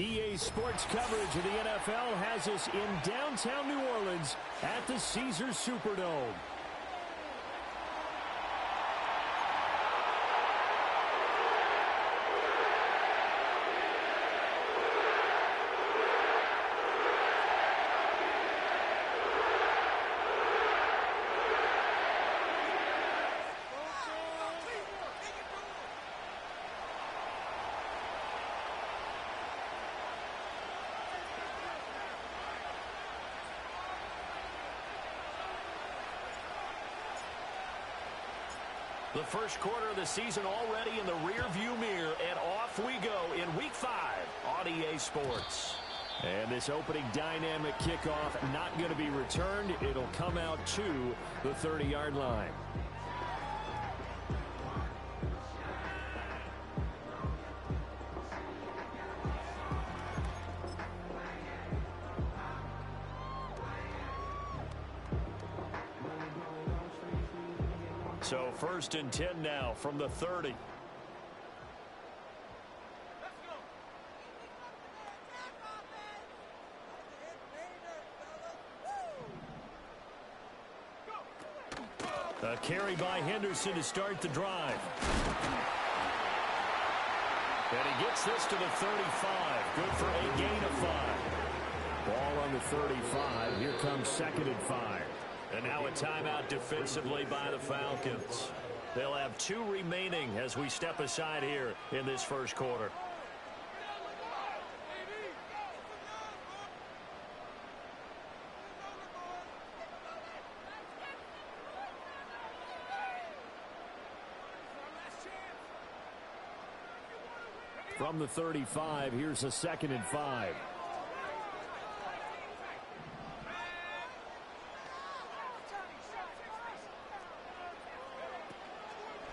EA Sports coverage of the NFL has us in downtown New Orleans at the Caesars Superdome. The first quarter of the season already in the rear-view mirror, and off we go in Week 5 on EA Sports. And this opening dynamic kickoff not going to be returned. It'll come out to the 30-yard line. So 1st and 10 now from the 30. A carry by Henderson to start the drive. And he gets this to the 35. Good for a gain of 5. Ball on the 35. Here comes 2nd and 5. And now a timeout defensively by the Falcons. They'll have 2 remaining as we step aside here in this first quarter. From the 35, here's a 2nd and 5.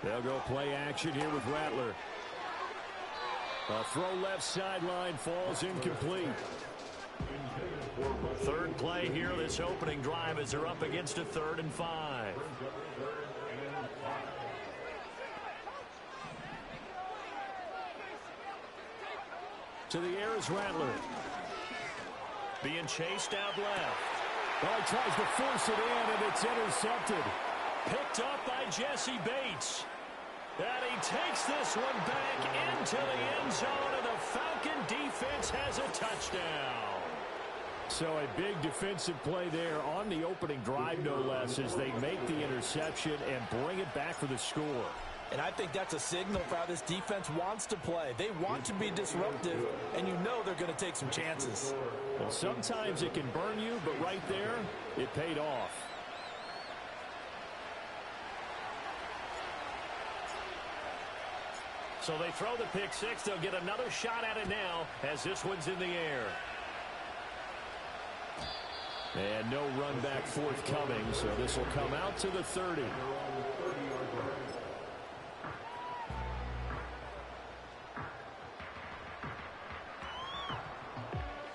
They'll go play action here with Rattler. A throw left sideline falls incomplete. Third play here, this opening drive as they're up against a 3rd and 5. To the air is Rattler. Being chased out left. Oh, he tries to force it in, and it's intercepted. Picked up by Jesse Bates. And he takes this one back into the end zone, and the Falcon defense has a touchdown. So a big defensive play there on the opening drive, no less, as they make the interception and bring it back for the score. And I think that's a signal for how this defense wants to play. They want to be disruptive, and you know they're going to take some chances. Well, sometimes it can burn you, but right there, it paid off. So they throw the pick six. They'll get another shot at it now as this one's in the air. And no run back forthcoming, so this will come out to the 30.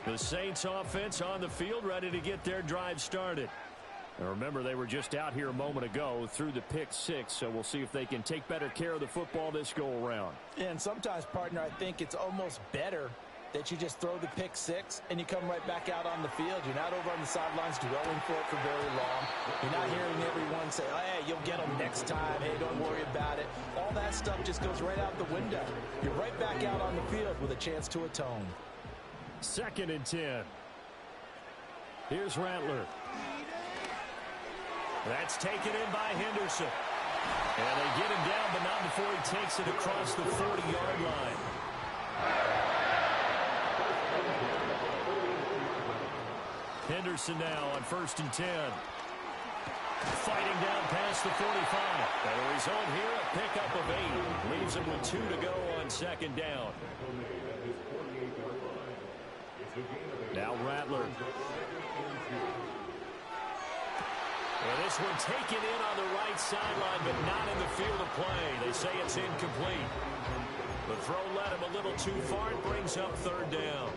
The Saints offense on the field, ready to get their drive started. And remember, they were just out here a moment ago through the pick six, so we'll see if they can take better care of the football this go-around. And sometimes, partner, I think it's almost better that you just throw the pick six and you come right back out on the field. You're not over on the sidelines dwelling for it for very long. You're not hearing everyone say, hey, you'll get them next time. Hey, don't worry about it. All that stuff just goes right out the window. You're right back out on the field with a chance to atone. 2nd and 10. Here's Rattler. That's taken in by Henderson. And they get him down, but not before he takes it across the 40-yard line. Henderson now on 1st and 10. Fighting down past the 45. And the result here, a pickup of 8. Leaves him with 2 to go on 2nd down. Now Rattler. And this one taken in on the right sideline, but not in the field of play. They say it's incomplete. The throw led him a little too far. It brings up 3rd down.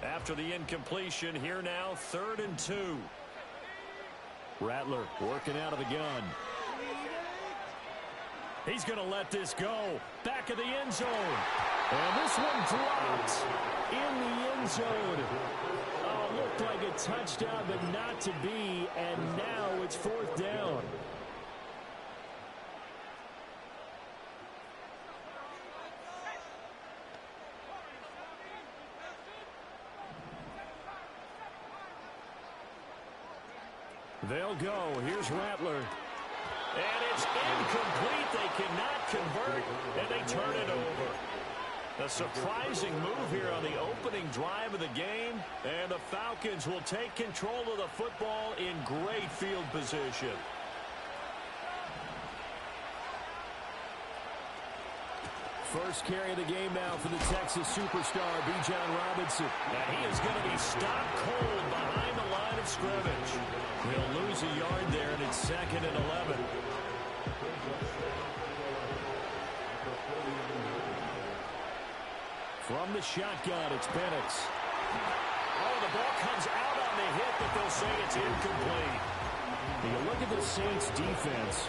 After the incompletion, here now, 3rd and 2. Rattler working out of the gun. He's going to let this go. Back of the end zone. And this one dropped in the end zone. Oh, looked like a touchdown, but not to be. And now it's fourth down. They'll go. Here's Rattler. And it's incomplete. They cannot convert, and they turn it over. A surprising move here on the opening drive of the game, and the Falcons will take control of the football in great field position. First carry of the game now for the Texas superstar, Bijan Robinson. And he is going to be stopped cold behind the line of scrimmage. He'll lose a yard there, and it's 2nd and 11. From the shotgun, it's Penix. Oh, the ball comes out on the hit, but they'll say it's incomplete. You look at the Saints' defense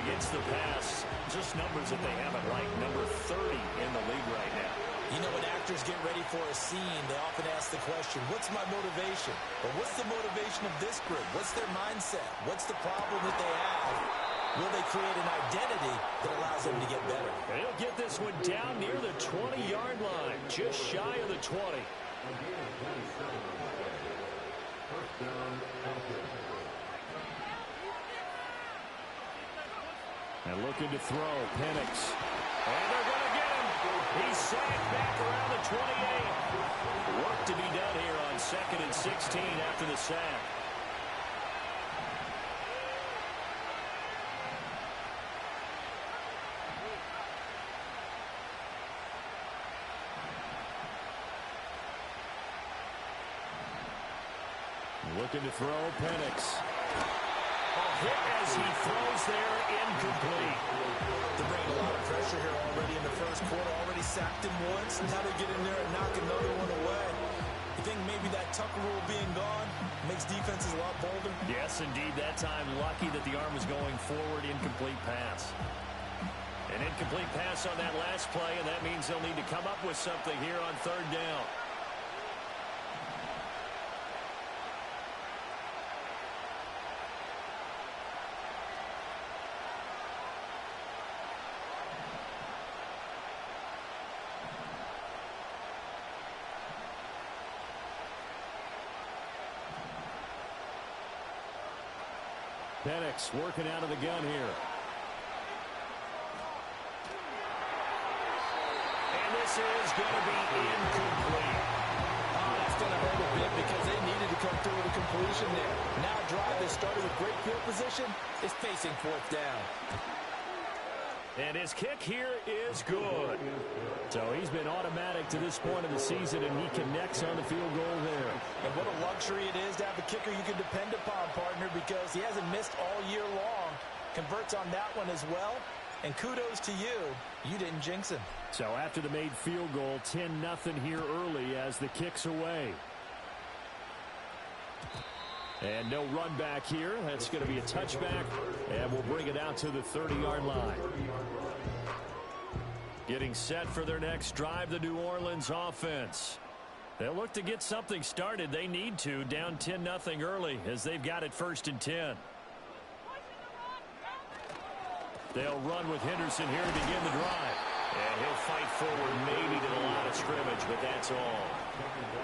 against the pass, just numbers that they have at like number 30 in the league right now. You know, when actors get ready for a scene, they often ask the question, what's my motivation? Or what's the motivation of this group? What's their mindset? What's the problem that they have? Will they create an identity that allows them to get better? They'll get this one down near the 20-yard line, just shy of the 20. And looking to throw, Penix. And they're going to get him. He's sacked back around the 28. Work to be done here on 2nd and 16 after the sack. Looking to throw, Penix. Hit as he throws there, incomplete. They're bringing a lot of pressure here already in the first quarter. Already sacked him once. Now they get in there and knock another one away. You think maybe that Tucker rule being gone makes defenses a lot bolder? Yes, indeed. That time, lucky that the arm was going forward. Incomplete pass. An incomplete pass on that last play, and that means they'll need to come up with something here on 3rd down. Penix working out of the gun here. And this is going to be incomplete. Oh, that's going to hurt a bit because they needed to come through with a completion there. Now a drive that started with great field position is facing 4th down. And his kick here is good. So he's been automatic to this point of the season, and he connects on the field goal there. And what a luxury it is to have a kicker you can depend upon, partner, because he hasn't missed all year long. Converts on that one as well. And kudos to you. You didn't jinx him. So after the made field goal, 10-0 here early as the kick's away. And no run back here. That's going to be a touchback, and we'll bring it out to the 30-yard line. Getting set for their next drive, the New Orleans offense. They'll look to get something started. They need to, down 10-0 early as they've got it 1st and 10. They'll run with Henderson here to begin the drive. And he'll fight forward maybe to the line of scrimmage, but that's all.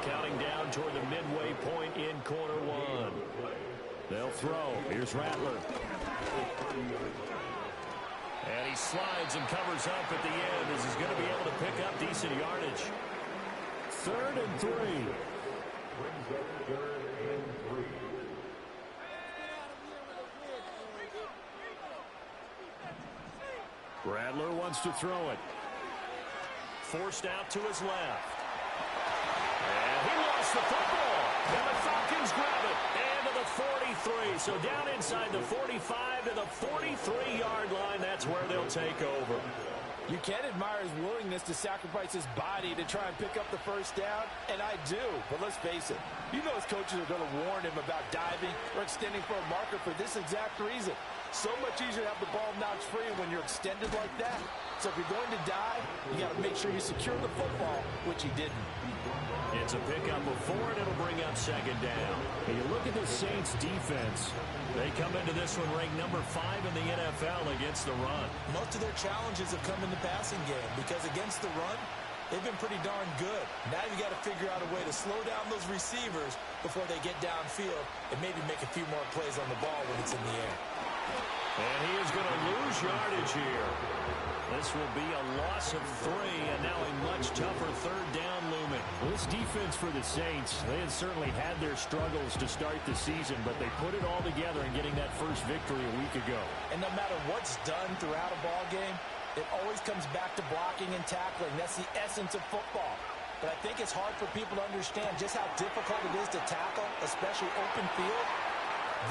Counting down toward the midway point in quarter 1. They'll throw. Here's Rattler. And he slides and covers up at the end as he's going to be able to pick up decent yardage. 3rd and 3. Rattler wants to throw it. Forced out to his left. And he lost the football. And the Falcons grab it. And to the 43. So down inside the 45 to the 43-yard line. That's where they'll take over. You can admire his willingness to sacrifice his body to try and pick up the 1st down, and I do. But let's face it, you know his coaches are going to warn him about diving or extending for a marker for this exact reason. So much easier to have the ball knocked free when you're extended like that. So if you're going to dive, you got to make sure you secure the football, which he didn't. It's a pickup of 4, and it'll bring up second down. And you look at the Saints' defense. They come into this one ranked number 5 in the NFL against the run. Most of their challenges have come in the passing game because against the run, they've been pretty darn good. Now you got to figure out a way to slow down those receivers before they get downfield and maybe make a few more plays on the ball when it's in the air. And he is going to lose yardage here. This will be a loss of 3, and now a much tougher third down looming. Well, this defense for the Saints, they had certainly had their struggles to start the season, but they put it all together in getting that first victory a week ago. And no matter what's done throughout a ball game, it always comes back to blocking and tackling. That's the essence of football. But I think it's hard for people to understand just how difficult it is to tackle, especially open field.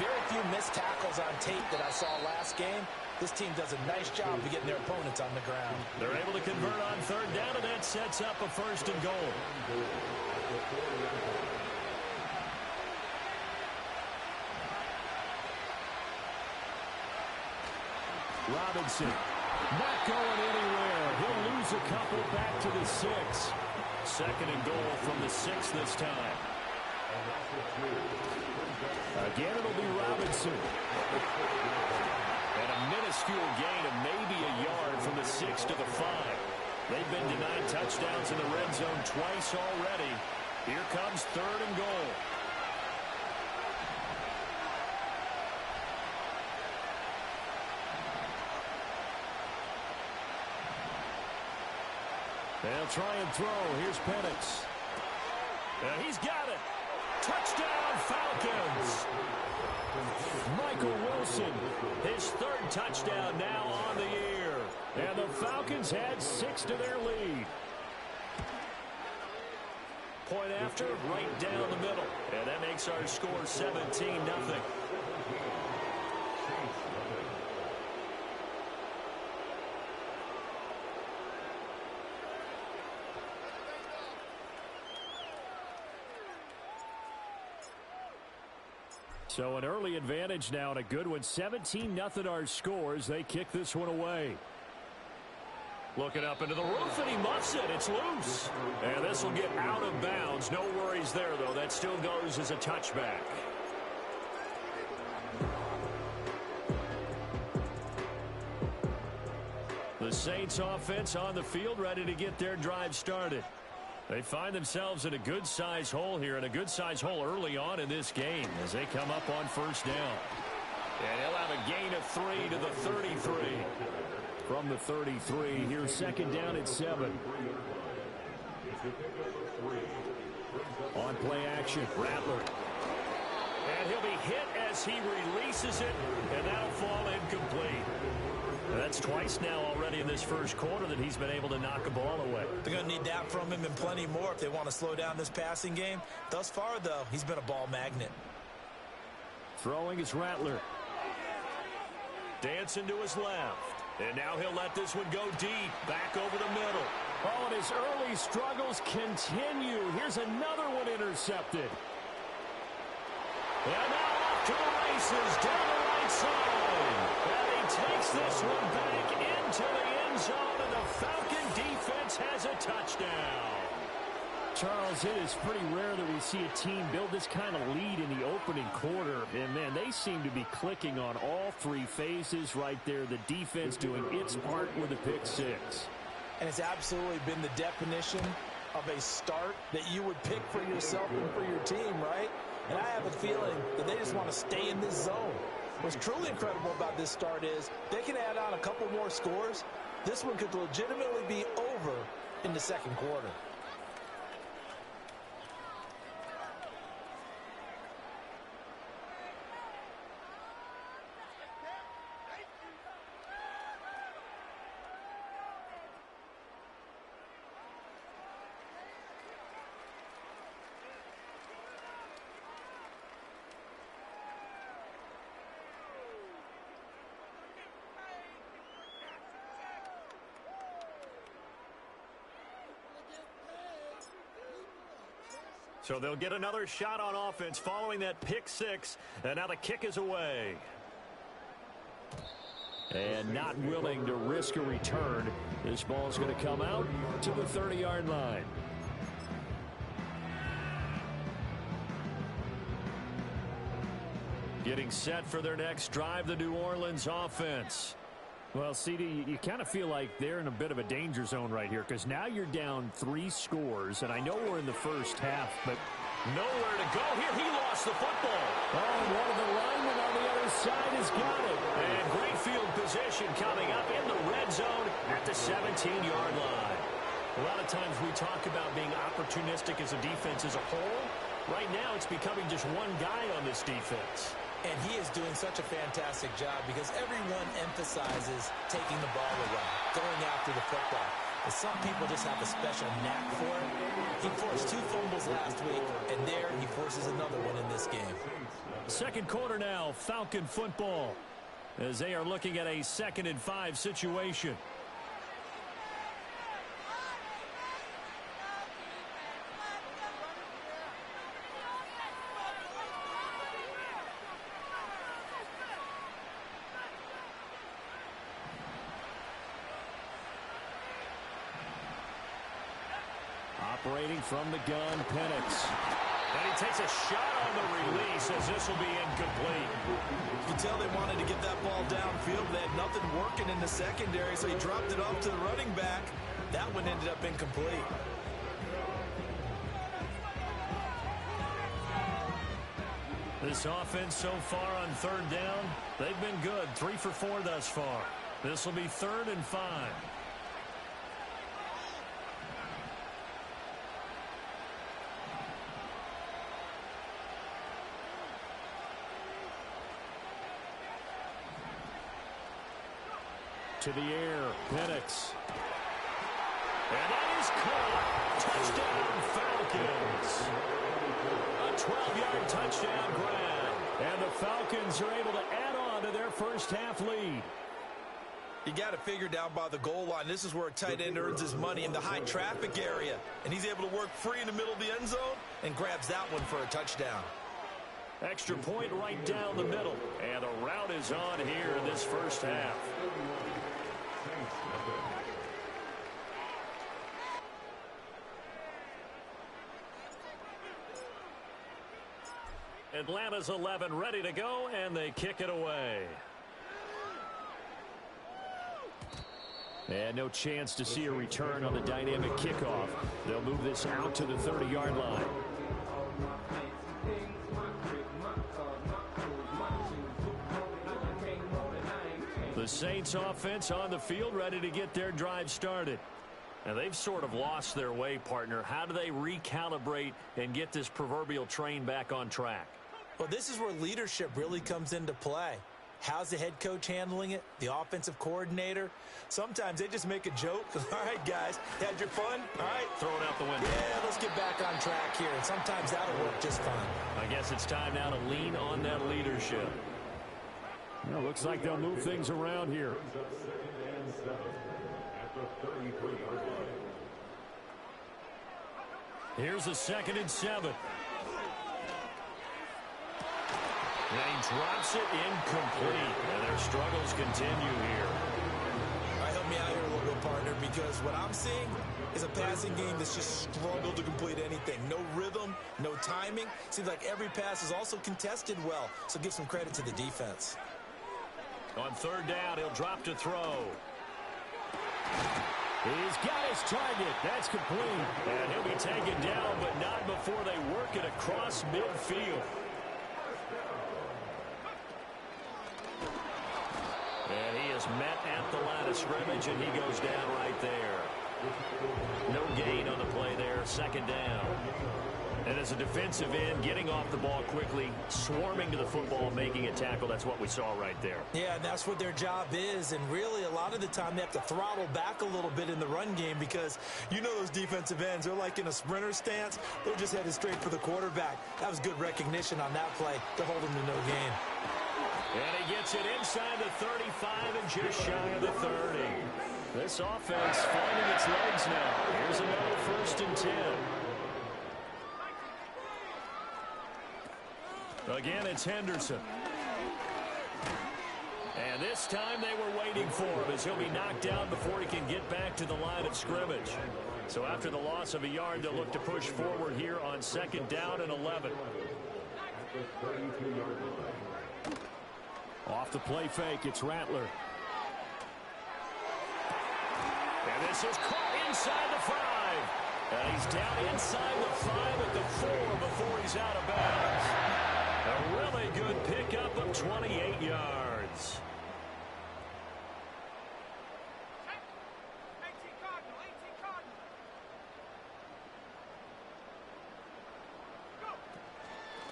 Very few missed tackles on tape that I saw last game. This team does a nice job of getting their opponents on the ground. They're able to convert on third down, and that sets up a 1st and goal. Robinson, not going anywhere. He'll lose a couple back to the 6. 2nd and goal from the 6 this time. Again, it'll be Robinson. And a minuscule gain of maybe a yard from the 6 to the 5. They've been denied touchdowns in the red zone twice already. Here comes 3rd and goal. They'll try and throw. Here's Penix. And he's got it. Touchdown, Falcons. Michael Wilson, his 3rd touchdown now on the year. And the Falcons had 6 to their lead. Point after, right down the middle. And that makes our score 17-0. So an early advantage now and a good one. 17-0 our scores. They kick this one away. Looking up into the roof, and he muffs it. It's loose. And this will get out of bounds. No worries there, though. That still goes as a touchback. The Saints offense on the field, ready to get their drive started. They find themselves in a good-size hole here, and a good-size hole early on in this game as they come up on 1st down. And he'll have a gain of 3 to the 33. From the 33, here's 2nd down at 7. On play action, Rattler. And he'll be hit as he releases it, and that'll fall incomplete. That's twice now already in this first quarter that he's been able to knock a ball away. They're going to need that from him and plenty more if they want to slow down this passing game. Thus far, though, he's been a ball magnet. Throwing is Rattler. Dancing to his left. And now he'll let this one go deep. Back over the middle. Oh, and his early struggles continue. Here's another one intercepted. And now off to the races down the right side. And he takes this one back into the end zone, and the Falcon defense has a touchdown. Charles, it is pretty rare that we see a team build this kind of lead in the opening quarter. And, man, they seem to be clicking on all 3 phases right there. The defense doing its part with the pick 6. And it's absolutely been the definition of a start that you would pick for yourself and for your team, right? And I have a feeling that they just want to stay in this zone. What's truly incredible about this start is they can add on a couple more scores. This one could legitimately be over in the second quarter. So they'll get another shot on offense following that pick 6, and now the kick is away. And not willing to risk a return. This ball's going to come out to the 30-yard line. Getting set for their next drive, the New Orleans offense. Well, CD, you kind of feel like they're in a bit of a danger zone right here because now you're down 3 scores, and I know we're in the first half, but nowhere to go here. He lost the football. Oh, one of the linemen on the other side has got it. And great field position coming up in the red zone at the 17-yard line. A lot of times we talk about being opportunistic as a defense as a whole. Right now it's becoming just one guy on this defense. And he is doing such a fantastic job because everyone emphasizes taking the ball away, going after the football. But some people just have a special knack for it. He forced 2 fumbles last week, and there he forces another one in this game. Second quarter now, Falcon football, as they are looking at a 2nd and 5 situation. Operating from the gun, Penix. And he takes a shot on the release as this will be incomplete. You can tell they wanted to get that ball downfield. They had nothing working in the secondary, so he dropped it off to the running back. That one ended up incomplete. This offense so far on 3rd down, they've been good. 3 for 4 thus far. This will be 3rd and 5. To the air, Penix. And that is caught. Touchdown, Falcons. A 12-yard touchdown grab. And the Falcons are able to add on to their first half lead. You got to figure down by the goal line. This is where a tight end earns his money in the high traffic area. And he's able to work free in the middle of the end zone and grabs that one for a touchdown. Extra point right down the middle. And the route is on here in this first half. Atlanta's 11 ready to go, and they kick it away. And no chance to see a return on the dynamic kickoff. They'll move this out to the 30-yard line. The Saints offense on the field ready to get their drive started. Now they've sort of lost their way, partner. How do they recalibrate and get this proverbial train back on track? Well, this is where leadership really comes into play. How's the head coach handling it? The offensive coordinator? Sometimes they just make a joke. All right, guys, had your fun? All right. Throw it out the window. Yeah, let's get back on track here. And sometimes that'll work just fine. I guess it's time now to lean on that leadership. Well, looks like they'll move things around here. Here's a 2nd and 7. And he drops it incomplete. And their struggles continue here. All right, help me out here a little bit, partner, because what I'm seeing is a passing game that's just struggled to complete anything. No rhythm, no timing. Seems like every pass is also contested well, so give some credit to the defense. On 3rd down, he'll drop to throw. He's got his target. That's complete. And he'll be taken down, but not before they work it across midfield. And he is met at the line of scrimmage, and he goes down right there. No gain on the play there. 2nd down. And as a defensive end, getting off the ball quickly, swarming to the football, making a tackle, that's what we saw right there. Yeah, and that's what their job is. And really, a lot of the time, they have to throttle back a little bit in the run game because you know those defensive ends, they're like in a sprinter stance. They're just headed straight for the quarterback. That was good recognition on that play to hold him to no gain. And he gets it inside the 35 and just shy of the 30. This offense finding its legs now. Here's another 1st and 10. Again, it's Henderson. And this time they were waiting for him as he'll be knocked down before he can get back to the line of scrimmage. So after the loss of a yard, they'll look to push forward here on 2nd down and 11. Off the play fake, it's Rattler. And this is caught inside the 5. And he's down inside the 5 at the 4 before he's out of bounds. A really good pickup of 28 yards.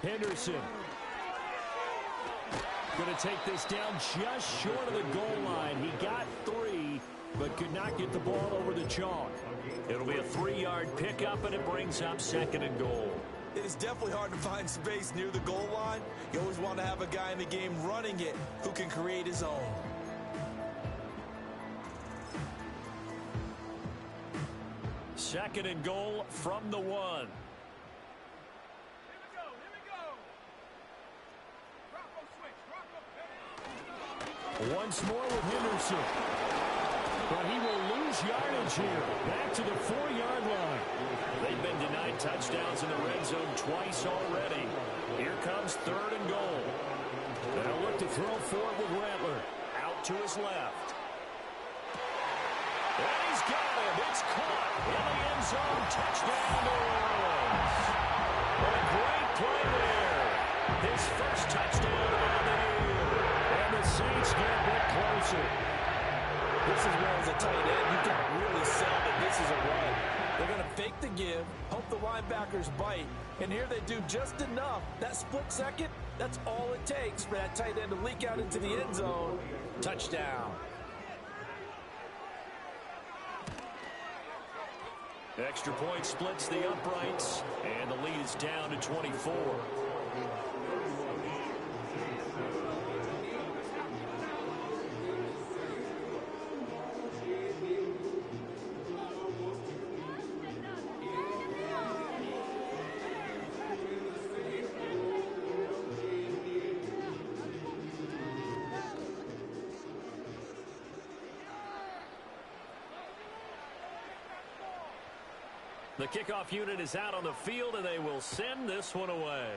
Henderson going to take this down just short of the goal line. He got 3, but could not get the ball over the chalk. It'll be a 3-yard pickup, and it brings up 2nd and goal. It is definitely hard to find space near the goal line. You always want to have a guy in the game running it who can create his own. Second and goal from the 1. Once more with Henderson. But he will lose yardage here. Back to the 4-yard line. They've been denied touchdowns in the red zone twice already. Here comes 3rd and goal. They'll look to throw forward with Rattler. Out to his left. And he's got him. It's caught in the end zone. Touchdown, New Orleans. What a great play there. His first touchdown on the year. And the Saints get a bit closer. This is where, as a tight end, you can really sell that this is a run. They're going to fake the give, hope the linebackers bite, and here they do just enough. That split second, that's all it takes for that tight end to leak out into the end zone. Touchdown. Extra point splits the uprights, and the lead is down to 24. The kickoff unit is out on the field, and they will send this one away.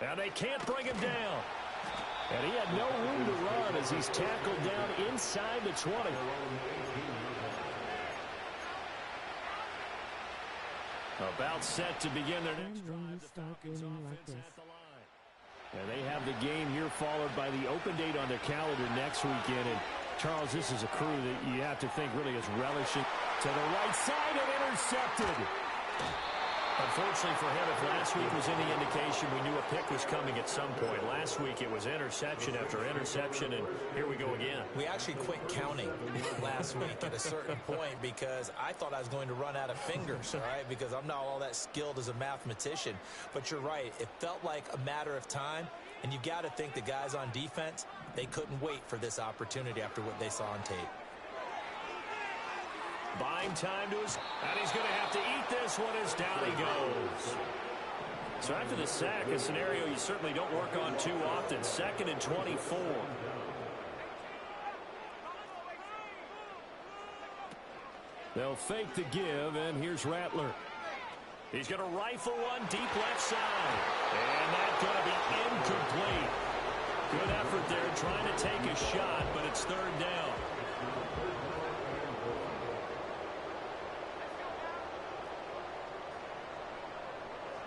Now they can't bring him down. And he had no room to run as he's tackled down inside the 20. About set to begin their next drive. The Falcons offense at the line. And they have the game here followed by the open date on their calendar next weekend. And Charles, this is a crew that you have to think really is relishing. To the right side and intercepted. Unfortunately for him, if last week was any indication, we knew a pick was coming at some point. Last week it was interception after interception, and here we go again. We actually quit counting last week at a certain point because I thought I was going to run out of fingers, all right, because I'm not all that skilled as a mathematician. But you're right. It felt like a matter of time, and you got to think the guys on defense, they couldn't wait for this opportunity after what they saw on tape. Buying time to his, and he's going to have to eat this one as down he goes. So after the sack, a scenario you certainly don't work on too often. 2nd and 24. They'll fake the give, and here's Rattler. He's going to rifle one deep left side. And that's going to be incomplete. Good effort there trying to take a shot, but it's 3rd down.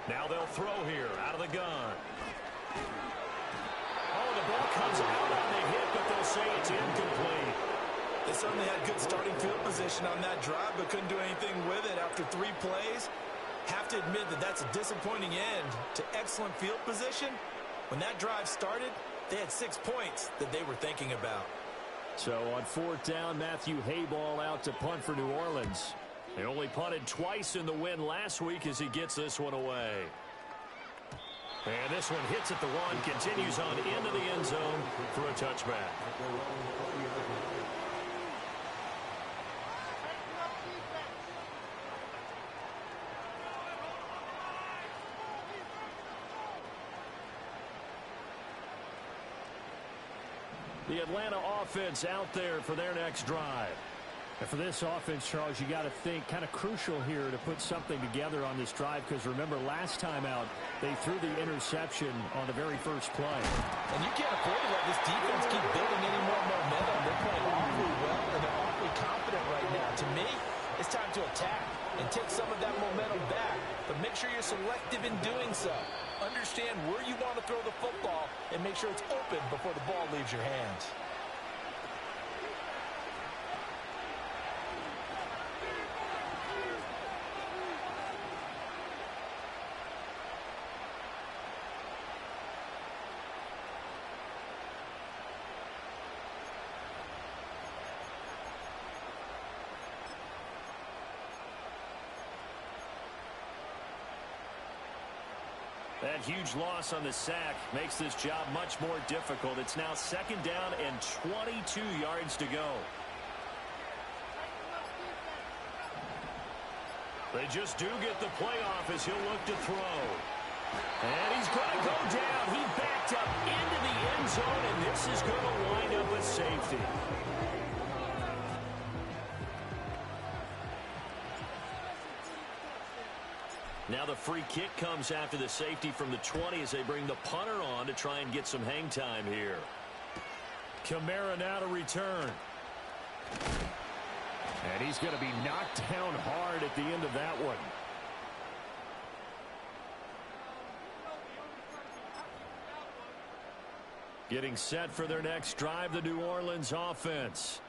Now they'll throw here out of the gun. Oh, the ball comes out on the hit, but they'll say it's incomplete. They certainly had good starting field position on that drive, but couldn't do anything with it after 3 plays. Have to admit that that's a disappointing end to excellent field position. When that drive started, they had 6 points that they were thinking about. So on 4th down, Matthew Hayball out to punt for New Orleans. They only punted twice in the win last week as he gets this one away. And this one hits at the 1, continues on into the end zone for a touchback. The Atlanta offense out there for their next drive. And for this offense, Charles, you got to think kind of crucial here to put something together on this drive, because remember last time out they threw the interception on the very first play. And you can't afford to let this defense keep building any more momentum. They're playing awfully well, and they're awfully confident right now. To me, it's time to attack and take some of that momentum back, but make sure you're selective in doing so. Understand where you want to throw the football and make sure it's open before the ball leaves your hands. That huge loss on the sack makes this job much more difficult. It's now 2nd down and 22 yards to go. They just do get the playoff as he'll look to throw. And he's going to go down. He backed up into the end zone, and this is going to wind up a safety. Now the free kick comes after the safety from the 20 as they bring the punter on to try and get some hang time here. Kamara now to return. And he's going to be knocked down hard at the end of that one. Getting set for their next drive, the New Orleans offense.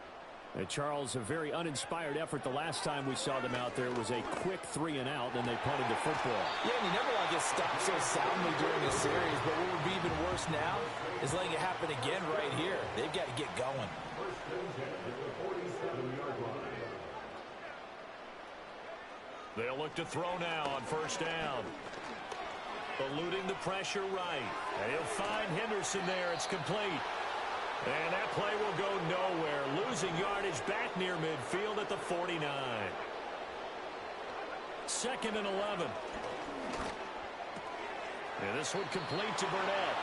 And Charles, a very uninspired effort the last time we saw them out there. It was a quick 3-and-out, and they punted the football. Yeah, and you never want to get stopped so soundly during a series, but what would be even worse now is letting it happen again right here. They've got to get going. They'll look to throw now on 1st down. Eluding the pressure right. And he'll find Henderson there. It's complete. And that play will go nowhere. Losing yardage back near midfield at the 49. 2nd and 11. And this one complete to Burnett.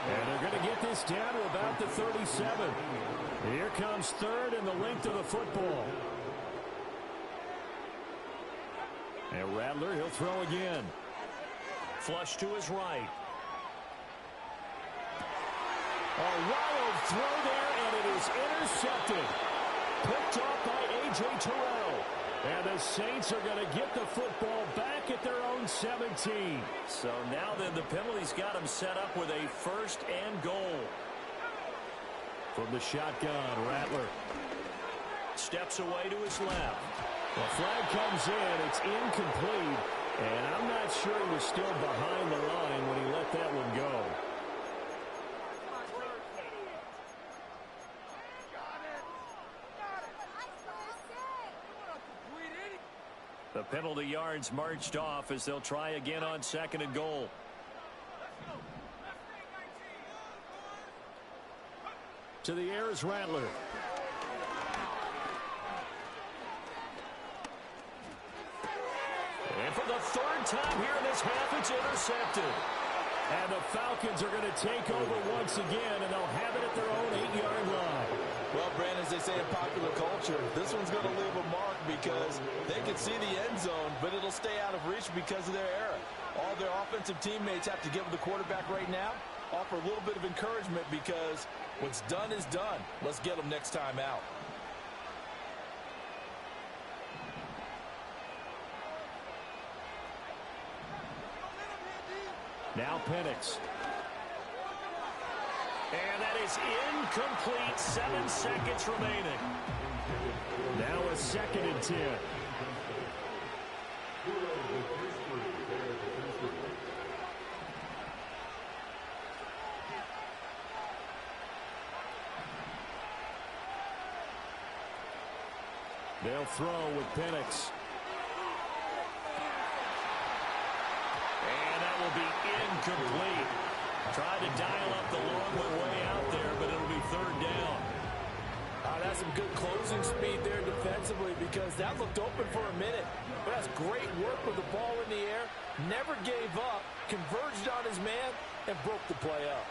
And they're going to get this down to about the 37. Here comes 3rd and the length of the football. And Rattler, he'll throw again. Flush to his right. A wild throw there, and it is intercepted. Picked off by A.J. Terrell. And the Saints are going to get the football back at their own 17. So now then the penalty's got them set up with a 1st and goal. From the shotgun, Rattler steps away to his left. The flag comes in. It's incomplete. And I'm not sure he was still behind the line when he let that one go. The penalty yards marched off as they'll try again on 2nd and goal. To the air is Rattler. And for the 3rd time here in this half, it's intercepted. And the Falcons are going to take over once again, and they'll have it at their own 8-yard line. Well, Brandon, as they say in popular culture, this one's going to leave a mark because they can see the end zone, but it'll stay out of reach because of their error. All their offensive teammates have to give the quarterback right now, offer a little bit of encouragement because what's done is done. Let's get them next time out. Now Penix. And that is incomplete. 7 seconds remaining. Now a 2nd and 10. They'll throw with Penix. And that will be incomplete. Tried to dial up the long way out there, but it'll be 3rd down. That's some good closing speed there defensively because that looked open for a minute. But that's great work with the ball in the air. Never gave up, converged on his man, and broke the play up.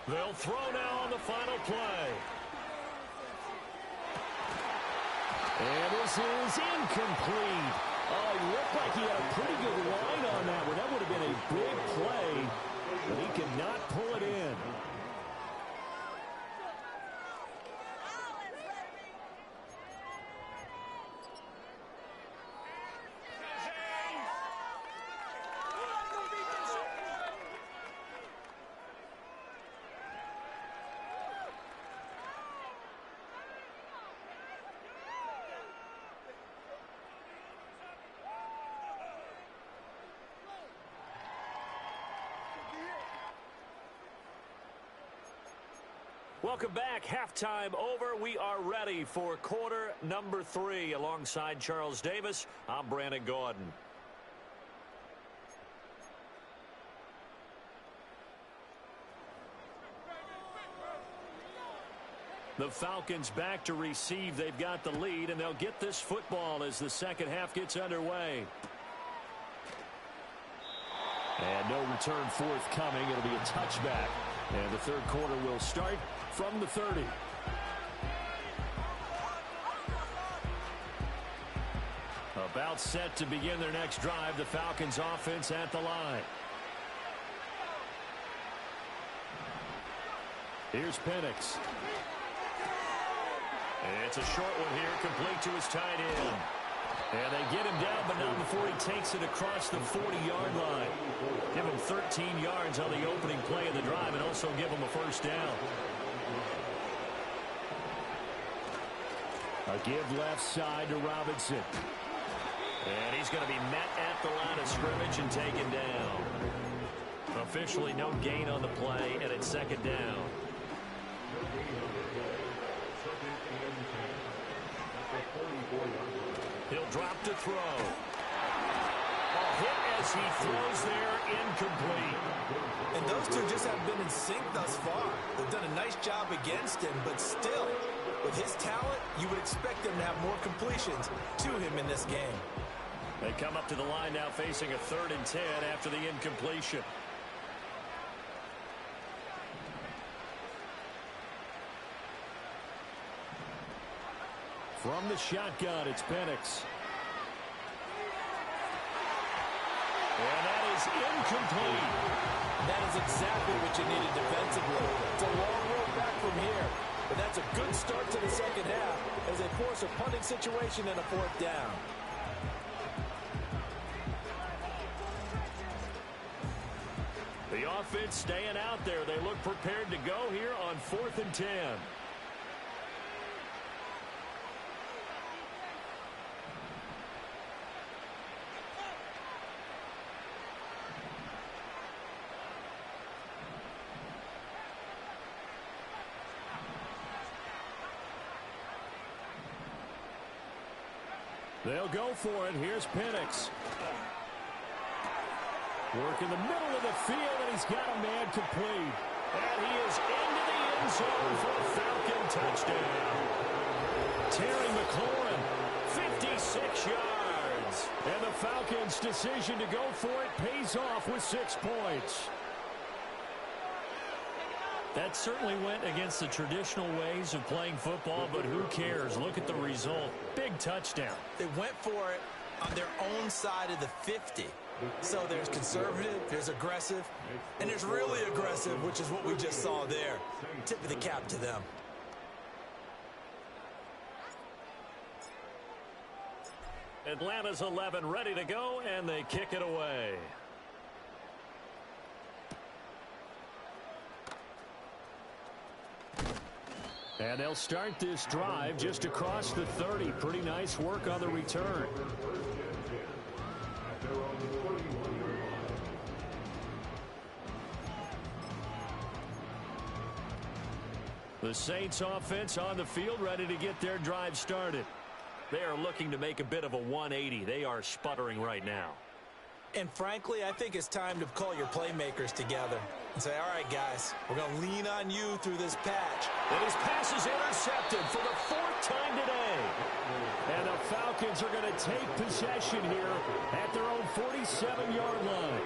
They'll throw now on the final play. And this is incomplete. Oh, he looked like he had a pretty good line on that one. That would have been a big play, but he could not pull it in. Welcome back. Halftime over. We are ready for quarter number 3. Alongside Charles Davis, I'm Brandon Gordon. The Falcons back to receive. They've got the lead, and they'll get this football as the second half gets underway. And no return forthcoming. It'll be a touchback. And the third quarter will start from the 30. About set to begin their next drive. The Falcons offense at the line. Here's Penix. It's a short one here, complete to his tight end. And they get him down, but not before he takes it across the 40-yard line. Give him 13 yards on the opening play of the drive and also give him a first down. A give left side to Robinson. And he's going to be met at the line of scrimmage and taken down. Officially no gain on the play, and it's second down. He'll drop to throw. A hit as he throws there, incomplete. And those two just have been in sync thus far. They've done a nice job against him, but still, with his talent, you would expect them to have more completions to him in this game. They come up to the line now facing a 3rd and 10 after the incompletion. From the shotgun, it's Penix. And that is incomplete. That is exactly what you needed defensively. It's a long road back from here, but that's a good start to the second half as they force a punting situation and a 4th down. The offense staying out there. They look prepared to go here on 4th and 10. They'll go for it. Here's Penix. Work in the middle of the field, and he's got a man complete. And he is into the end zone for a Falcon touchdown. Terry McLaurin, 56 yards. And the Falcons' decision to go for it pays off with 6 points. That certainly went against the traditional ways of playing football, but who cares? Look at the result. Big touchdown. They went for it on their own side of the 50. So there's conservative, there's aggressive, and there's really aggressive, which is what we just saw there. Tip of the cap to them. Atlanta's 11 ready to go, and they kick it away. And they'll start this drive just across the 30. Pretty nice work on the return. The Saints offense on the field ready to get their drive started. They are looking to make a bit of a 180. They are sputtering right now. And frankly, I think it's time to call your playmakers together. and say, all right, guys, we're going to lean on you through this patch. And his pass is intercepted for the 4th time today. And the Falcons are going to take possession here at their own 47-yard line.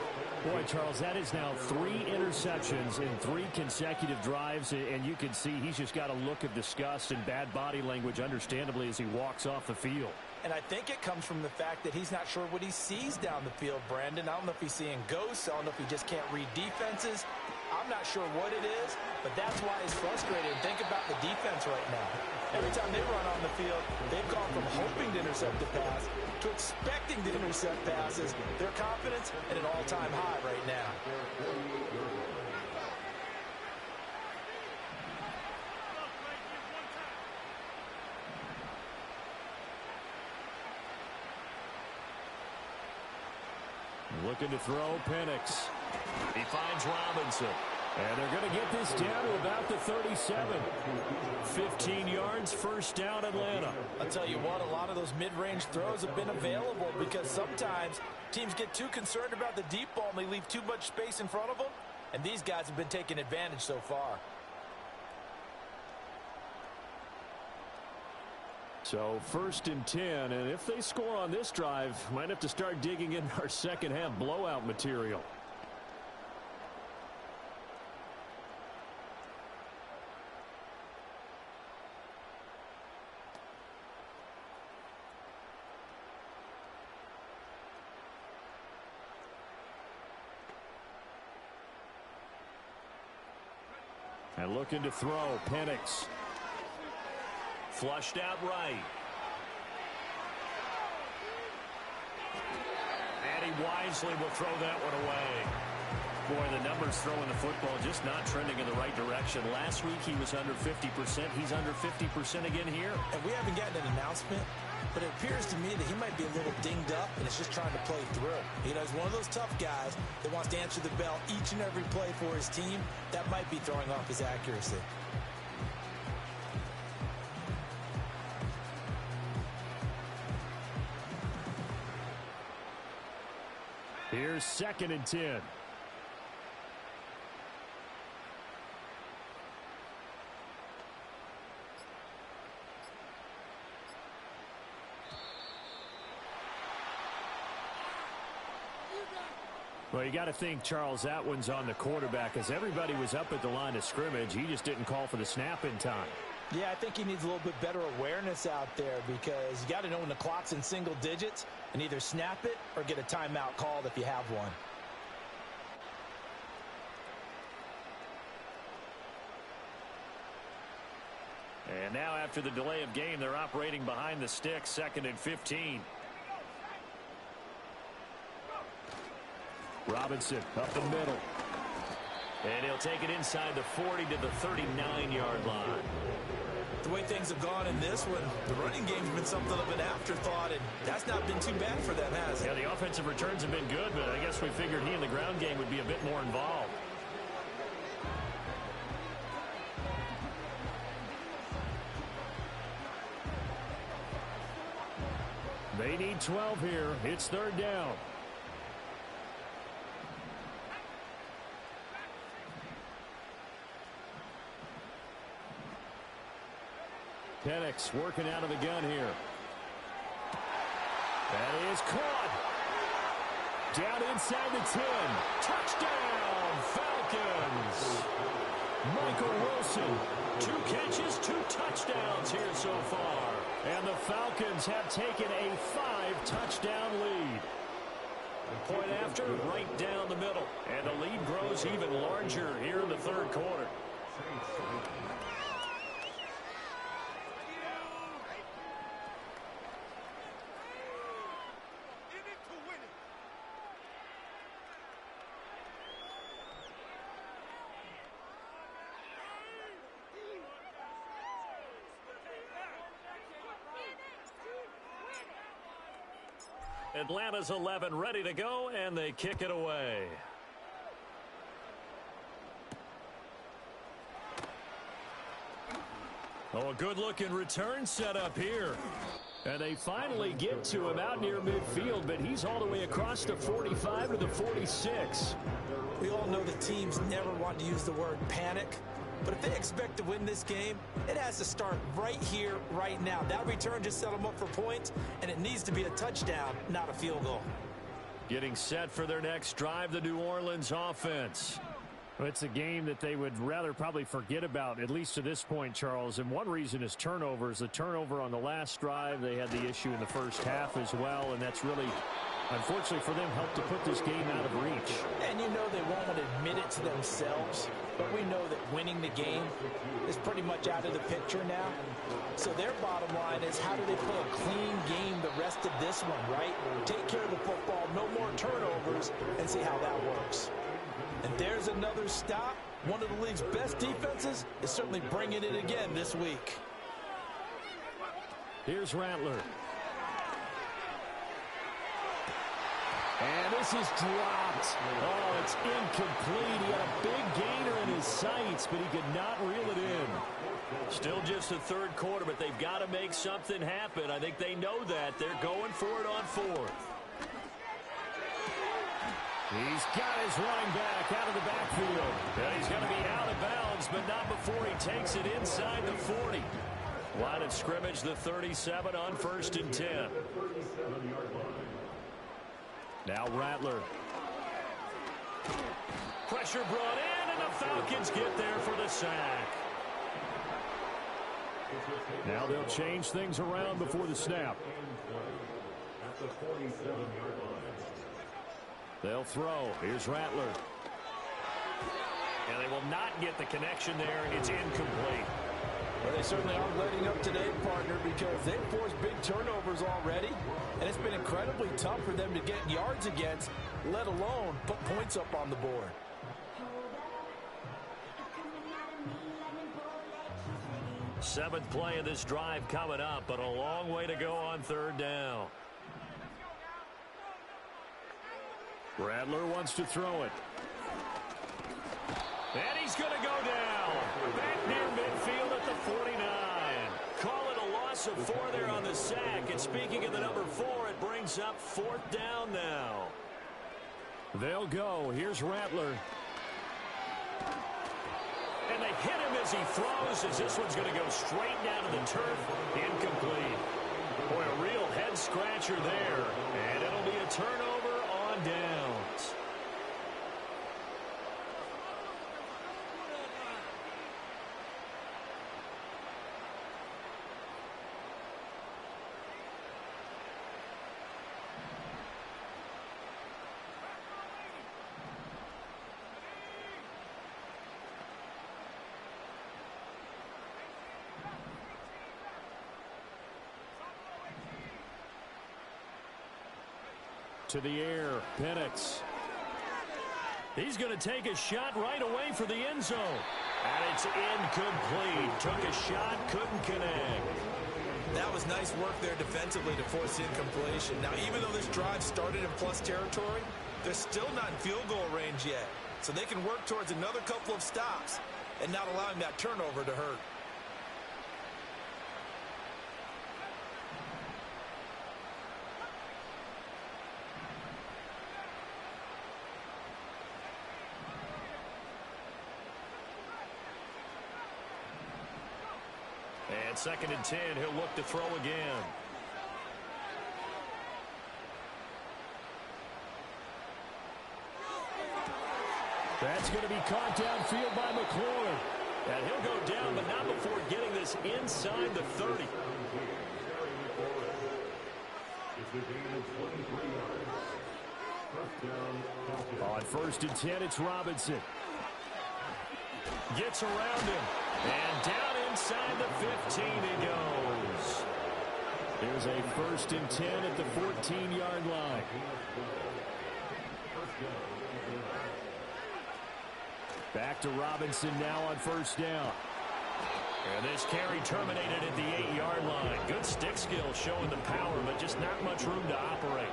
Boy, Charles, that is now 3 interceptions in 3 consecutive drives, and you can see he's just got a look of disgust and bad body language, understandably, as he walks off the field. And I think it comes from the fact that he's not sure what he sees down the field, Brandon. I don't know if he's seeing ghosts. I don't know if he just can't read defenses. I'm not sure what it is, but that's why he's frustrated. Think about the defense right now. Every time they run on the field, they've gone from hoping to intercept the pass to expecting to intercept passes. Their confidence at an all-time high right now. Looking to throw, Penix. He finds Robinson. And they're going to get this down to about the 37. 15 yards, first down, Atlanta. I'll tell you what, a lot of those mid-range throws have been available because sometimes teams get too concerned about the deep ball and they leave too much space in front of them. And these guys have been taking advantage so far. So 1st and 10, and if they score on this drive, might have to start digging in our second half blowout material. And looking to throw, Penix. Flushed out right. And he wisely will throw that one away. Boy, the numbers throwing the football just not trending in the right direction. Last week he was under 50%. He's under 50% again here. And we haven't gotten an announcement, but it appears to me that he might be a little dinged up and is just trying to play through. You know, he's one of those tough guys that wants to answer the bell each and every play for his team. That might be throwing off his accuracy. Here's 2nd and 10. Well, you got to think, Charles, that one's on the quarterback, as everybody was up at the line of scrimmage. He just didn't call for the snap in time. Yeah, I think he needs a little bit better awareness out there because you got to know when the clock's in single digits and either snap it or get a timeout called if you have one. And now after the delay of game, they're operating behind the sticks, 2nd and 15. Robinson up the middle. And he'll take it inside the 40 to the 39-yard line. The way things have gone in this one, the running game's been something of an afterthought, and that's not been too bad for them, has it? Yeah, the offensive returns have been good, but I guess we figured he in the ground game would be a bit more involved. They need 12 here. It's 3rd down. Penix working out of the gun here. That is caught. Down inside the 10. Touchdown, Falcons. Michael Wilson. 2 catches, 2 touchdowns here so far. And the Falcons have taken a 5-touchdown lead. Point after, right down the middle. And the lead grows even larger here in the 3rd quarter. Atlanta's 11 ready to go, and they kick it away. Oh, a good-looking return set up here. And they finally get to him out near midfield, but he's all the way across the 45 to the 46. We all know the teams never want to use the word panic, but if they expect to win this game, it has to start right here, right now. That return just set them up for points, and it needs to be a touchdown, not a field goal. Getting set for their next drive, the New Orleans offense. It's a game that they would rather probably forget about, at least to this point, Charles. And one reason is turnovers. The turnover on the last drive, they had the issue in the first half as well, and that's really, unfortunately for them, helped to put this game out of reach. And you know they won't admit it to themselves, but we know that winning the game is pretty much out of the picture now. So their bottom line is, how do they play a clean game the rest of this one, right? Take care of the football, no more turnovers, and see how that works. And there's another stop. One of the league's best defenses is certainly bringing it again this week. Here's Rattler. And this is dropped. Oh, it's incomplete. He had a big gainer in his sights, but he could not reel it in. Still just the third quarter, but they've got to make something happen. I think they know that. They're going for it on fourth. He's got his running back out of the backfield. And he's going to be out of bounds, but not before he takes it inside the 40. Line of scrimmage, the 37 on 1st and 10. Now Rattler. Pressure brought in, and the Falcons get there for the sack. Now they'll change things around before the snap. They'll throw. Here's Rattler. And they will not get the connection there. It's incomplete. Well, they certainly aren't letting up today, partner, because they've forced big turnovers already, and it's been incredibly tough for them to get yards against, let alone put points up on the board. Seventh play of this drive coming up, but a long way to go on 3rd down. Rattler wants to throw it. And he's going to go down. Back near midfield at the 49. Call it a loss of 4 there on the sack. And speaking of the number 4, it brings up 4th down now. They'll go. Here's Rattler. And they hit him as he throws, as this one's going to go straight down to the turf. Incomplete. Boy, a real head-scratcher there. And it'll be a turnover on downs. To the air, Penix. He's going to take a shot right away for the end zone. And it's incomplete. Took a shot, couldn't connect. That was nice work there defensively to force incompletion. Now, even though this drive started in plus territory, they're still not in field goal range yet. So they can work towards another couple of stops and not allowing that turnover to hurt. And 2nd and 10, he'll look to throw again. That's going to be caught downfield by McLaurin. And he'll go down, but not before getting this inside the 30. On 1st and 10, it's Robinson. Gets around him. And down inside the 15 he goes. There's a 1st and 10 at the 14-yard line. Back to Robinson now on 1st down. And this carry terminated at the 8-yard line. Good stick skill showing the power, but just not much room to operate.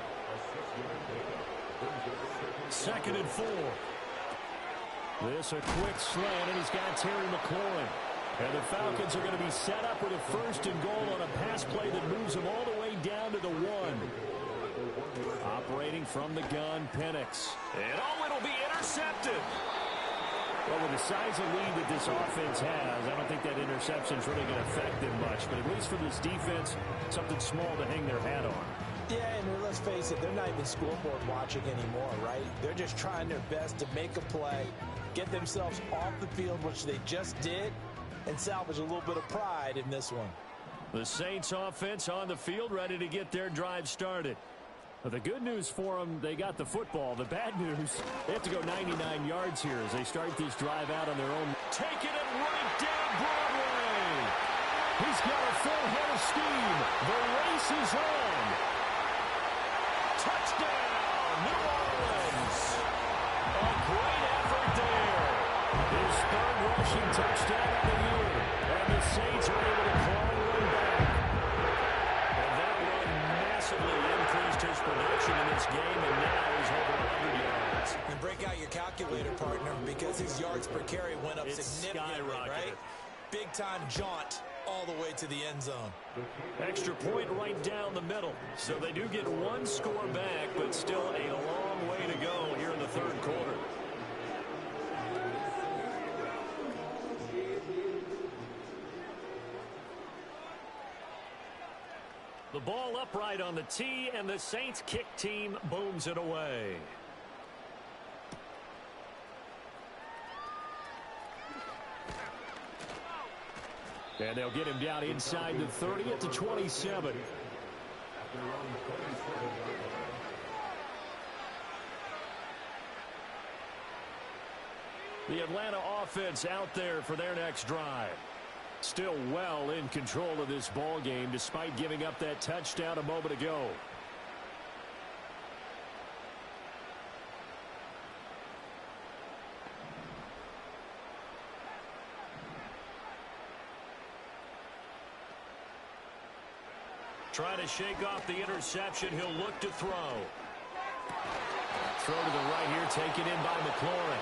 2nd and 4. This a quick slant, and he's got Terry McLaurin. And the Falcons are going to be set up with a 1st and goal on a pass play that moves them all the way second down to the 1. Operating from the gun, Penix. And it'll be intercepted. Well, with the size of lead that this offense has, I don't think that interception is really going to affect them much. But at least for this defense, something small to hang their hat on. Yeah, and let's face it, they're not even scoreboard watching anymore, right? They're just trying their best to make a play, get themselves off the field, which they just did, and salvage a little bit of pride in this one. The Saints offense on the field, ready to get their drive started. But the good news for them, they got the football. The bad news, they have to go 99 yards here as they start this drive out on their own. Taking it right down Broadway. He's got a full head of steam. The race is on. Touchdown, New Orleans. A great effort there. His third rushing touchdown of the year. And the Saints are able to claw one back. And that run massively increased his production in this game, and now he's over 100 yards. And break out your calculator, partner, because his yards per carry went up significantly, right? Big-time jaunt all the way to the end zone. Extra point right down the middle. So they do get one score back, but still a long way to go here in the third quarter. The ball upright on the tee, and the Saints kick team booms it away. And they'll get him down inside the 30 at the 27. The Atlanta offense out there for their next drive. Still well in control of this ball game despite giving up that touchdown a moment ago. Trying to shake off the interception. He'll look to throw. Throw to the right here, taken in by McLaurin.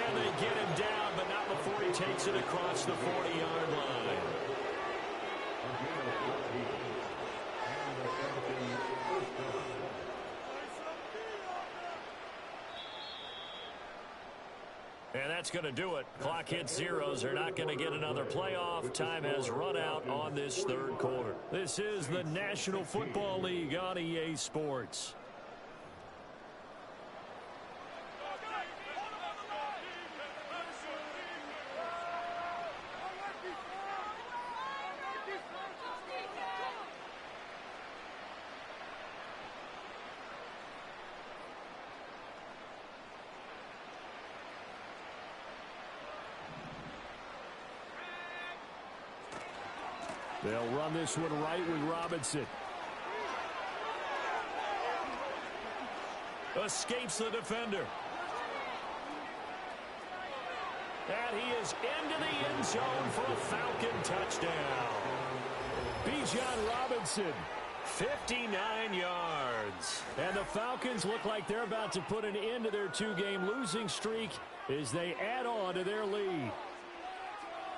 And they get him down, but not before he takes it across the 40-yard line. And that's going to do it. Clock hits zeros. They're not going to get another playoff. Time has run out on this third quarter. This is the National Football League on EA Sports. They'll run this one right with Robinson. Escapes the defender. And he is into the end zone for a Falcon touchdown. Bijan Robinson, 59 yards. And the Falcons look like they're about to put an end to their two-game losing streak as they add on to their lead.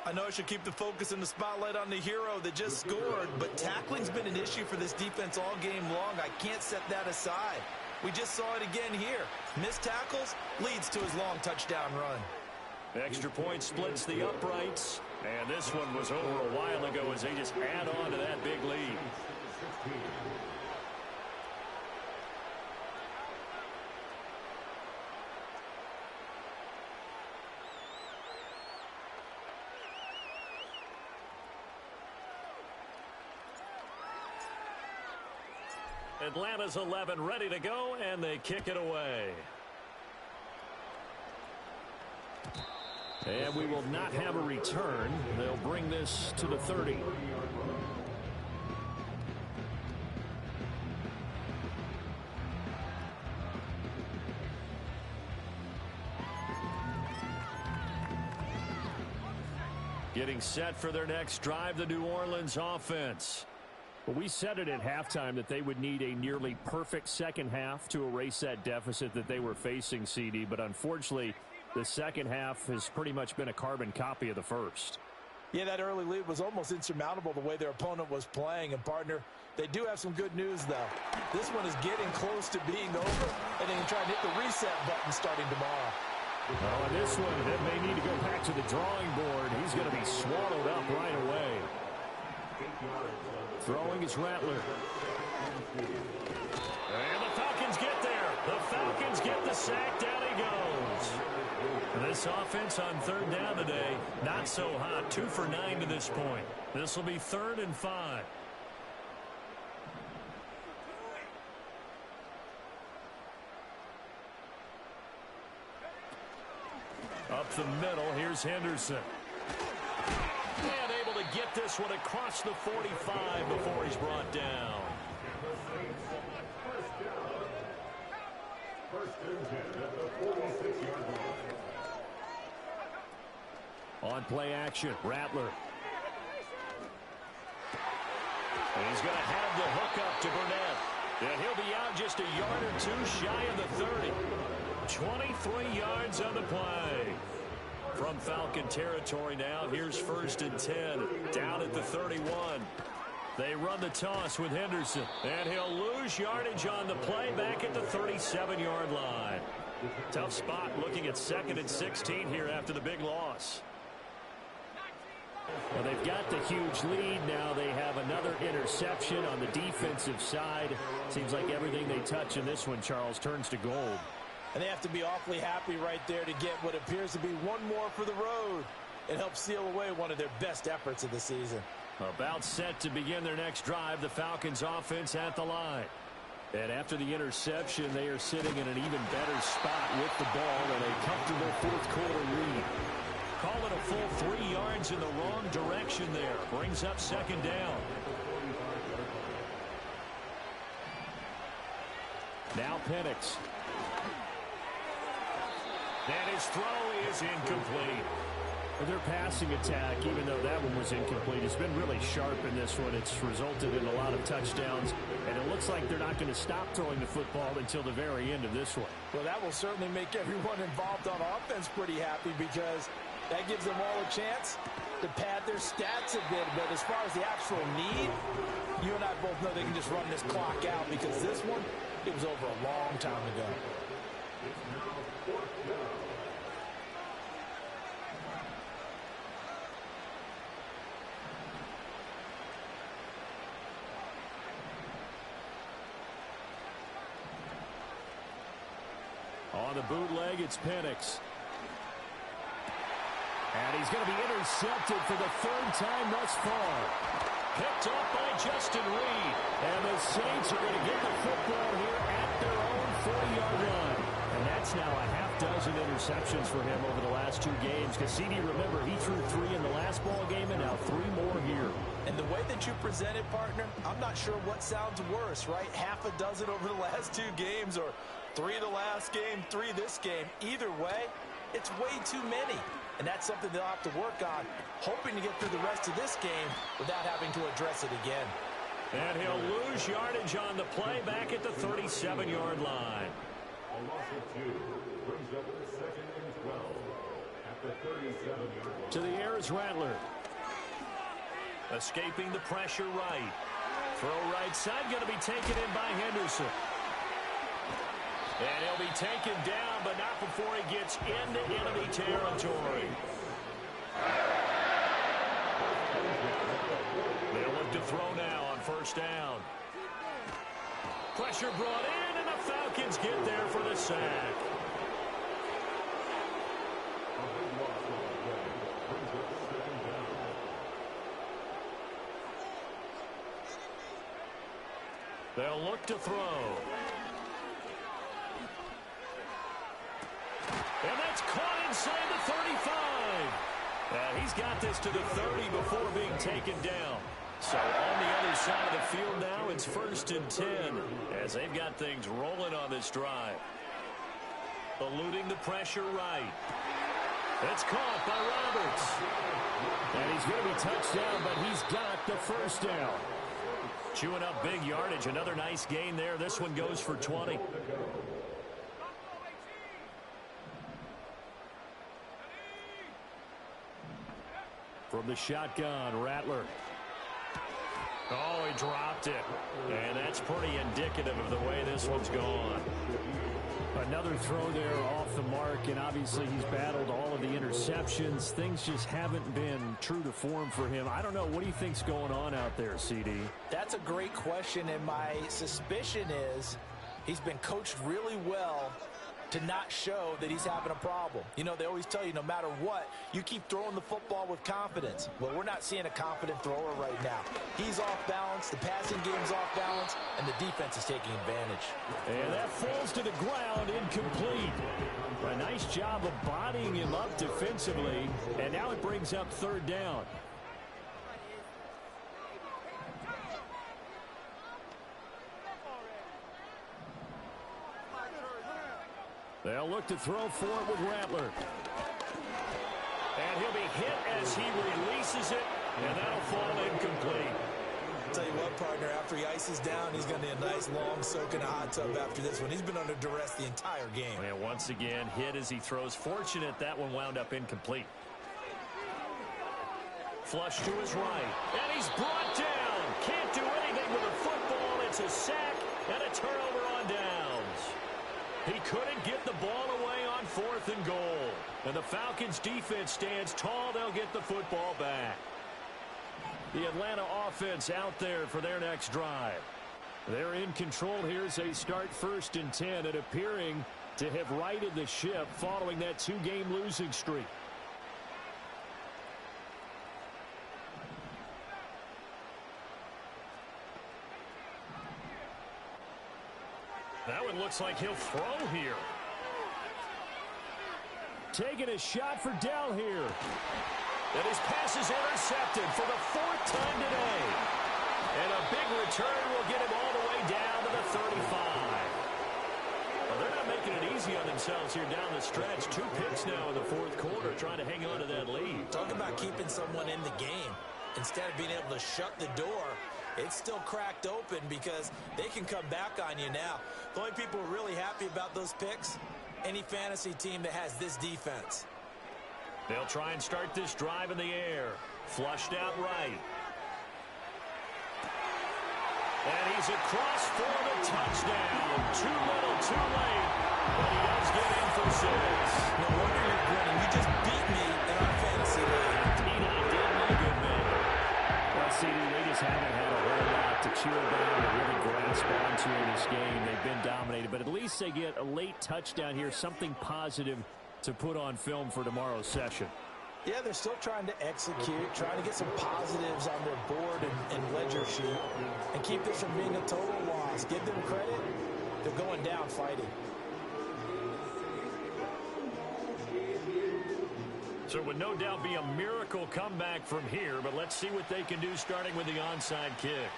I know I should keep the focus and the spotlight on the hero that just scored, but tackling's been an issue for this defense all game long. I can't set that aside. We just saw it again here. Missed tackles leads to his long touchdown run. Extra point splits the uprights, and this one was over a while ago as they just add on to that big lead. Atlanta's 11 ready to go, and they kick it away. And we will not have a return. They'll bring this to the 30. Getting set for their next drive, the New Orleans offense. Well, we said it at halftime that they would need a nearly perfect second half to erase that deficit that they were facing, CD. But unfortunately, the second half has pretty much been a carbon copy of the first. Yeah, that early lead was almost insurmountable the way their opponent was playing. And, partner, they do have some good news, though. This one is getting close to being over, and they can try and hit the reset button starting tomorrow. Well, on this one, they may need to go back to the drawing board. He's going to be swallowed up right away. Throwing is Rattler. And the Falcons get there. The Falcons get the sack. Down he goes. This offense on third down today, not so hot. 2 for 9 to this point. This will be 3rd and 5. Up the middle, here's Henderson. And able to get this one across the 45 before he's brought down. On play action, Rattler. And he's going to have the hook up to Burnett. And he'll be out just a yard or two shy of the 30. 23 yards on the play. From Falcon territory now, here's 1st and 10. Down at the 31. They run the toss with Henderson. And he'll lose yardage on the play back at the 37-yard line. Tough spot looking at 2nd and 16 here after the big loss. Well, they've got the huge lead. Now they have another interception on the defensive side. Seems like everything they touch in this one, Charles, turns to gold. And they have to be awfully happy right there to get what appears to be one more for the road and help seal away one of their best efforts of the season. About set to begin their next drive, the Falcons offense at the line. And after the interception, they are sitting in an even better spot with the ball and a comfortable 4th quarter lead. Call it a full 3 yards in the wrong direction there. Brings up 2nd down. Now Penix. And his throw is incomplete. Their passing attack, even though that one was incomplete, has been really sharp in this one. It's resulted in a lot of touchdowns, and it looks like they're not going to stop throwing the football until the very end of this one. Well, that will certainly make everyone involved on offense pretty happy because that gives them all a chance to pad their stats a bit. But as far as the actual need, you and I both know they can just run this clock out because this one, it was over a long time ago. On the bootleg, it's Penix. And he's going to be intercepted for the 3rd time thus far. Picked off by Justin Reed. And the Saints are going to get the football here at their own 40-yard line. And that's now a half-dozen interceptions for him over the last 2 games. Cassini, remember, he threw 3 in the last ball game and now 3 more here. And the way that you presented, partner, I'm not sure what sounds worse, right? Half a dozen over the last 2 games or 3 the last game, 3 this game. Either way, it's way too many. And that's something they'll have to work on, hoping to get through the rest of this game without having to address it again. And he'll lose yardage on the play back at the 37-yard line. A loss of 2 brings up 2nd and 12 at the 37-yard line. To the air is Rattler. Escaping the pressure right. Throw right side, going to be taken in by Henderson. And he'll be taken down, but not before he gets into enemy territory. They'll look to throw now on 1st down. Pressure brought in, and the Falcons get there for the sack. They'll look to throw. And that's caught inside the 35. He's got this to the 30 before being taken down. So on the other side of the field now, it's 1st and 10 as they've got things rolling on this drive. Eluding the pressure right. It's caught by Roberts. And he's going to be touched down, but he's got the 1st down. Chewing up big yardage. Another nice gain there. This one goes for 20. From From the shotgun, Rattler. Oh, he dropped it. And that's pretty indicative of the way this one's gone. Another throw there off the mark, and obviously he's battled all of the interceptions. Things just haven't been true to form for him. I don't know. What do you think's going on out there, CD? That's a great question, and my suspicion is he's been coached really well to not show that he's having a problem. You know, they always tell you no matter what, you keep throwing the football with confidence. Well, we're not seeing a confident thrower right now. He's off balance, the passing game's off balance, and the defense is taking advantage. And that falls to the ground, incomplete. A nice job of bodying him up defensively, and now it brings up third down. They'll look to throw for it with Rattler. And he'll be hit as he releases it, and that'll fall incomplete. I'll tell you what, partner, after he ices down, he's going to need a nice long soak in a hot tub after this one. He's been under duress the entire game. And once again, hit as he throws. Fortunate that one wound up incomplete. Flush to his right, and he's brought down. Can't do anything with a football. It's a sack and a turnover on downs. He couldn't get the ball away on 4th and goal. And the Falcons defense stands tall. They'll get the football back. The Atlanta offense out there for their next drive. They're in control here as they start 1st and 10 and appearing to have righted the ship following that 2-game losing streak. That one looks like he'll throw here. Taking a shot for Dell here. And his pass is intercepted for the 4th time today. And a big return will get him all the way down to the 35. Well, they're not making it easy on themselves here down the stretch. 2 picks now in the 4th quarter trying to hang on to that lead. Talk about keeping someone in the game. Instead of being able to shut the door, it's still cracked open because they can come back on you now. The only people who are really happy about those picks, any fantasy team that has this defense. They'll try and start this drive in the air. Flushed out right. And he's across for the touchdown. Too little, too late. But he does get in for 6. No wonder you're grinning. You just beat me in our fantasy league. Indeed, I did, my good man. Well, CD, they just haven't had a whole lot to chew about or really grasp onto in this game. They've been dominated, but at least they get a late touchdown here, something positive to put on film for tomorrow's session. Yeah, they're still trying to execute, trying to get some positives on their board and ledger sheet and keep this from being a total loss. Give them credit. They're going down fighting. So it would no doubt be a miracle comeback from here, but let's see what they can do starting with the onside kick.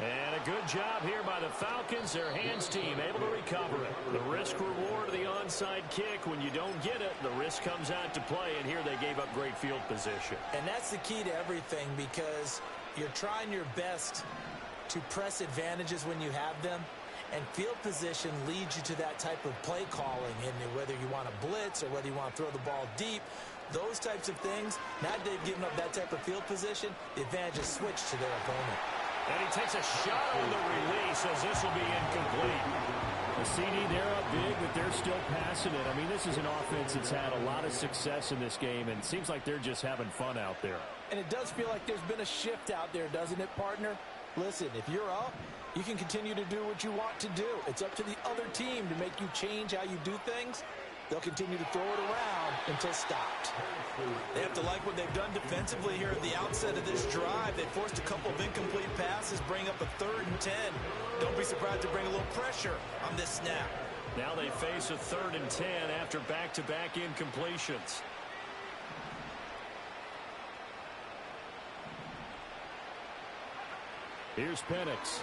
And a good job here by the Falcons, their hands team, able to recover it. The risk-reward of the onside kick, when you don't get it, the risk comes out to play, and here they gave up great field position. And that's the key to everything because you're trying your best to press advantages when you have them, and field position leads you to that type of play calling, and whether you want to blitz or whether you want to throw the ball deep, those types of things, now that they've given up that type of field position, the advantage is switched to their opponent. And he takes a shot on the release as this will be incomplete. The CD, they're up big, but they're still passing it. I mean, this is an offense that's had a lot of success in this game, and it seems like they're just having fun out there. And it does feel like there's been a shift out there, doesn't it, partner? Listen, if you're up, you can continue to do what you want to do. It's up to the other team to make you change how you do things. They'll continue to throw it around until stopped. They have to like what they've done defensively here at the outset of this drive. They forced a couple of incomplete passes, bring up a 3rd and 10. Don't be surprised to bring a little pressure on this snap. Now they face a 3rd and 10 after back-to-back incompletions. Here's Penix.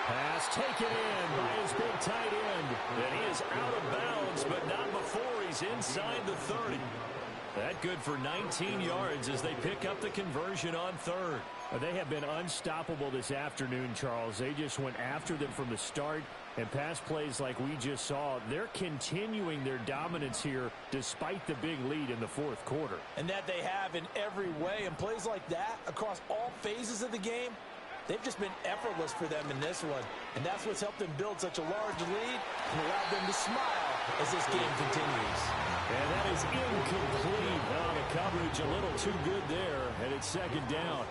Pass taken in by his big tight end. And he is out of bounds, but not before he's inside the 30. That good for 19 yards as they pick up the conversion on 3rd. They have been unstoppable this afternoon, Charles. They just went after them from the start, and pass plays like we just saw, they're continuing their dominance here despite the big lead in the fourth quarter. And that they have in every way, and plays like that across all phases of the game, they've just been effortless for them in this one. And that's what's helped them build such a large lead and allowed them to smile as this game continues. And that is incomplete. Oh, the coverage a little too good there, and it's second down.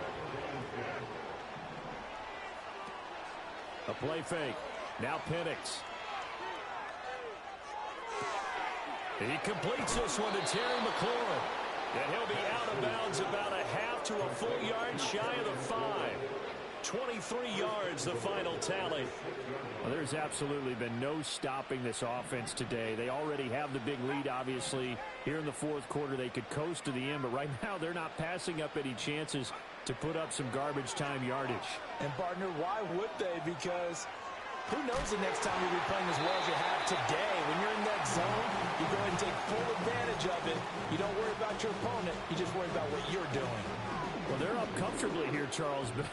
A play fake. Now Penix. He completes this one to Terry McLaurin. And he'll be out of bounds about a half to a full yard shy of the 5. 23 yards, the final tally. Well, there's absolutely been no stopping this offense today. They already have the big lead, obviously. Here in the fourth quarter, they could coast to the end, but right now they're not passing up any chances to put up some garbage time yardage. And, partner, why would they? Because who knows the next time you'll be playing as well as you have today. When you're in that zone, you go ahead and take full advantage of it. You don't worry about your opponent. You just worry about what you're doing. Well, they're up comfortably here, Charles, but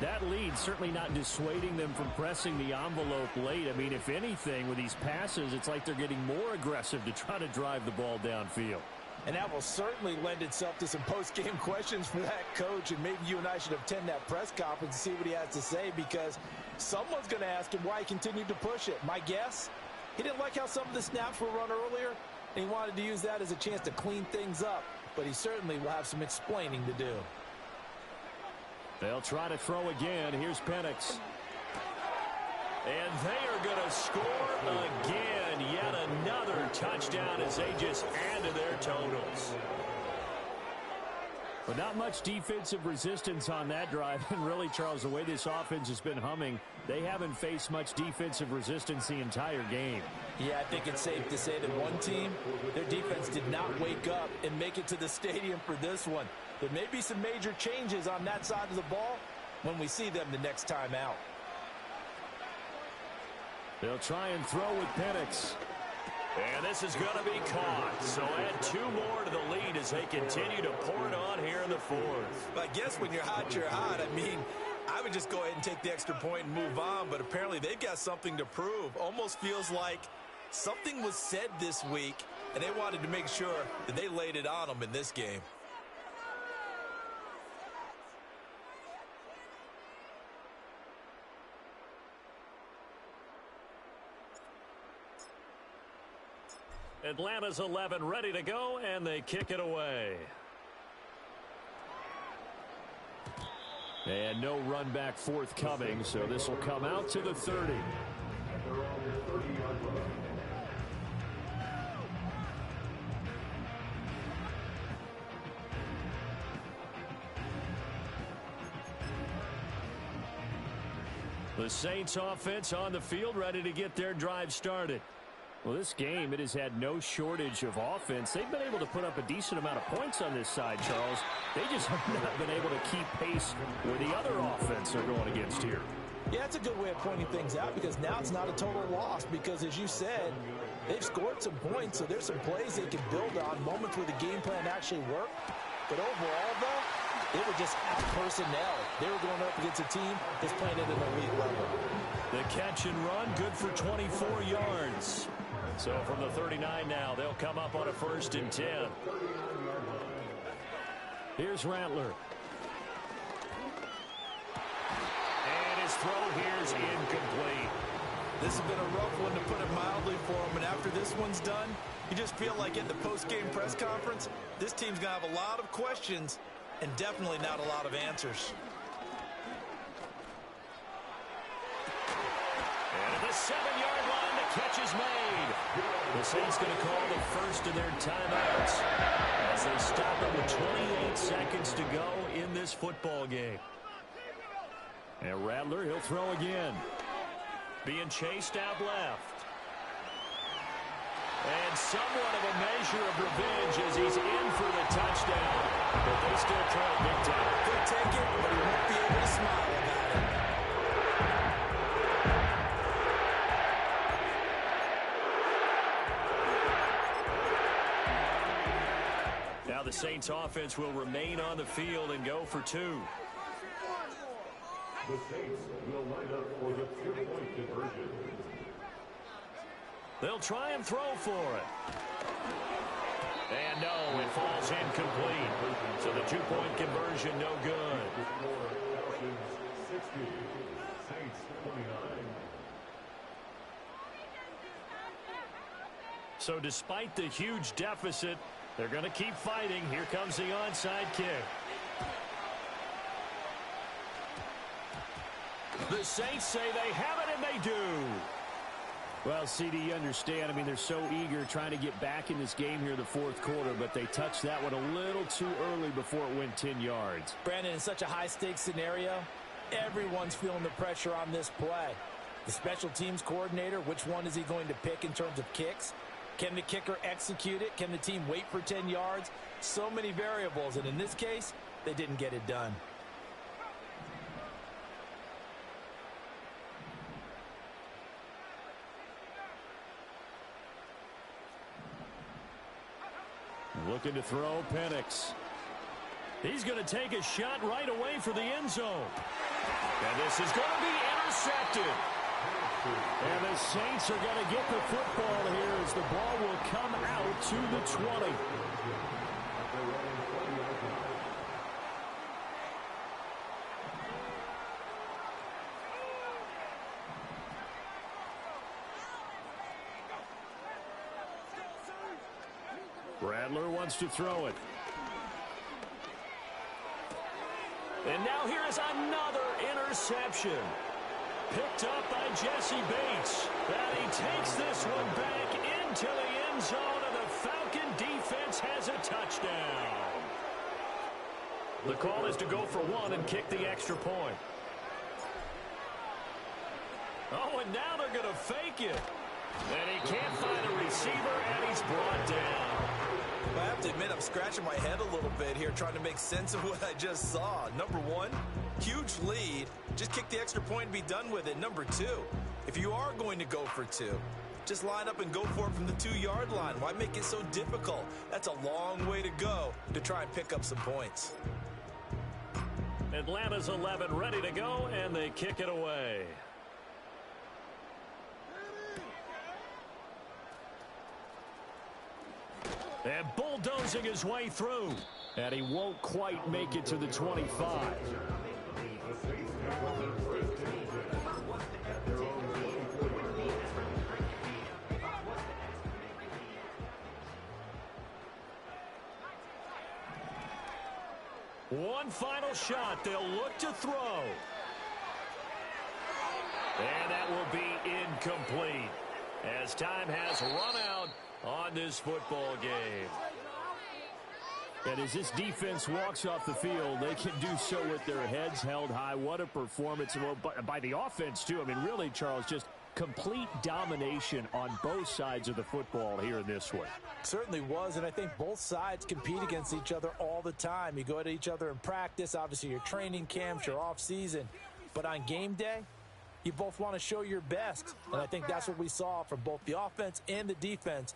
that lead certainly not dissuading them from pressing the envelope late. I mean, if anything, with these passes, it's like they're getting more aggressive to try to drive the ball downfield. And that will certainly lend itself to some post-game questions for that coach, and maybe you and I should attend that press conference and see what he has to say, because someone's going to ask him why he continued to push it. My guess, he didn't like how some of the snaps were run earlier, and he wanted to use that as a chance to clean things up, but he certainly will have some explaining to do. They'll try to throw again. Here's Penix. And they are going to score again. Yet another touchdown as they just add to their totals. But not much defensive resistance on that drive. And really, Charles, the way this offense has been humming, they haven't faced much defensive resistance the entire game. Yeah, I think it's safe to say that one team, their defense did not wake up and make it to the stadium for this one. There may be some major changes on that side of the ball when we see them the next time out. They'll try and throw with Penix. And this is going to be caught. So add 2 more to the lead as they continue to pour it on here in the fourth. I guess when you're hot, you're hot. I mean, I would just go ahead and take the extra point and move on, but apparently they've got something to prove. Almost feels like something was said this week, and they wanted to make sure that they laid it on them in this game. Atlanta's 11 ready to go, and they kick it away. And no run back forthcoming, so this will come out to the 30. The Saints offense on the field ready to get their drive started. Well, this game, it has had no shortage of offense. They've been able to put up a decent amount of points on this side, Charles. They just have not been able to keep pace where the other offense are going against here. Yeah, that's a good way of pointing things out, because now it's not a total loss, because as you said, they've scored some points, so there's some plays they can build on, moments where the game plan actually worked. But overall, though, they were just out personnel. They were going up against a team that's playing at an elite level. The catch and run, good for 24 yards. So from the 39 now, they'll come up on a 1st and 10. Here's Rattler. And his throw here's incomplete. This has been a rough one, to put it mildly, for him. And after this one's done, you just feel like in the post-game press conference, this team's going to have a lot of questions and definitely not a lot of answers. And at the 7-yard line, the catch is made. The Saints going to call the first of their timeouts as they stop it with 28 seconds to go in this football game. And Rattler, he'll throw again. Being chased out left. And somewhat of a measure of revenge as he's in for the touchdown. But they still try to big time. He'll take it, but he won't be able to smile about it. Now the Saints offense will remain on the field and go for 2. The Saints will line up for the two-point conversion. They'll try and throw for it. And no, it falls incomplete. So the two-point conversion no good. The score, Falcons 60, Saints 29. So despite the huge deficit, they're going to keep fighting. Here comes the onside kick. The Saints say they have it, and they do. Well, CD, you understand. I mean, they're so eager trying to get back in this game here in the fourth quarter, but they touched that one a little too early before it went 10 yards. Brandon, in such a high-stakes scenario, everyone's feeling the pressure on this play. The special teams coordinator, which one is he going to pick in terms of kicks? Can the kicker execute it? Can the team wait for 10 yards? So many variables, and in this case, they didn't get it done. Looking to throw, Penix. He's going to take a shot right away for the end zone. And this is going to be intercepted. And the Saints are going to get the football here as the ball will come out to the 20. Rattler wants to throw it. And now here is another interception. Picked up by Jesse Bates. And he takes this one back into the end zone, and the Falcon defense has a touchdown. The call is to go for one and kick the extra point. Oh, and now they're going to fake it. And he can't find a receiver, and he's brought down. I have to admit, I'm scratching my head a little bit here trying to make sense of what I just saw. Number one, huge lead. Just kick the extra point and be done with it. Number two, if you are going to go for two, just line up and go for it from the 2-yard line. Why make it so difficult? That's a long way to go to try and pick up some points. Atlanta's 11 ready to go, and they kick it away. And bulldozing his way through. And he won't quite make it to the 25. One final shot. They'll look to throw. And that will be incomplete, as time has run out on this football game. And as this defense walks off the field, they can do so with their heads held high. What a performance by the offense, too. I mean, really, Charles, just complete domination on both sides of the football here in this one. Certainly was, and I think both sides compete against each other all the time. You go at each other in practice, obviously your training camps, your off-season. But on game day, you both want to show your best. And I think that's what we saw from both the offense and the defense